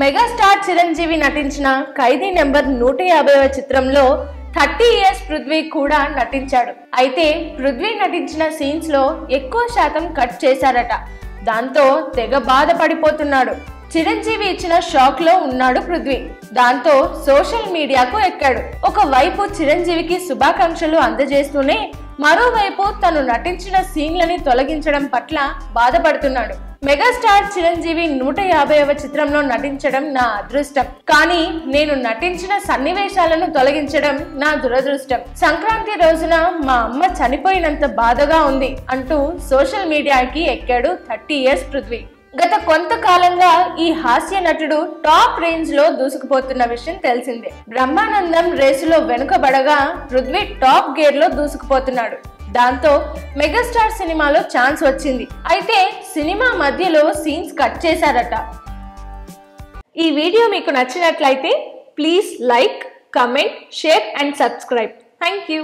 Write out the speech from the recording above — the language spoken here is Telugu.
మెగాస్టార్ చిరంజీవి నటించిన ఖైదీ నెంబర్ 150వ చిత్రంలో 30 ఇయర్స్ పృథ్వీ కూడా నటించాడు. అయితే పృథ్వీ నటించిన సీన్స్ లో ఎక్కువ శాతం కట్ చేశారట. దాంతో తెగ బాధపడిపోతున్నాడు. చిరంజీవి ఇచ్చిన షాక్ లో ఉన్నాడు పృథ్వీ. దాంతో సోషల్ మీడియాకు ఎక్కాడు. ఒకవైపు చిరంజీవికి శుభాకాంక్షలు అందజేస్తూనే మరోవైపు తను నటించిన సీన్లని తొలగించడం పట్ల బాధపడుతున్నాడు. మెగాస్టార్ చిరంజీవి 150వ చిత్రంలో నటించడం నా అదృష్టం, కానీ నేను నటించిన సన్నివేశాలను తొలగించడం నా దురదృష్టం. సంక్రాంతి రోజున మా అమ్మ చనిపోయినంత బాధగా ఉంది అంటూ సోషల్ మీడియాకి ఎక్కాడు 30 ఇయర్స్ పృథ్వీ. గత కొంతకాలంగా ఈ హాస్య నటుడు టాప్ రేంజ్ లో దూసుకుపోతున్న విషయం తెలిసిందే. బ్రహ్మానందం రేసులో వెనుకబడగా పృథ్వీ టాప్ గేర్ లో దూసుకుపోతున్నాడు. దాంతో మెగాస్టార్ సినిమాలో ఛాన్స్ వచ్చింది. అయితే సినిమా మధ్యలో సీన్స్ కట్ చేశారట. ఈ వీడియో మీకు నచ్చినట్లయితే please like, comment, share and subscribe. Thank you.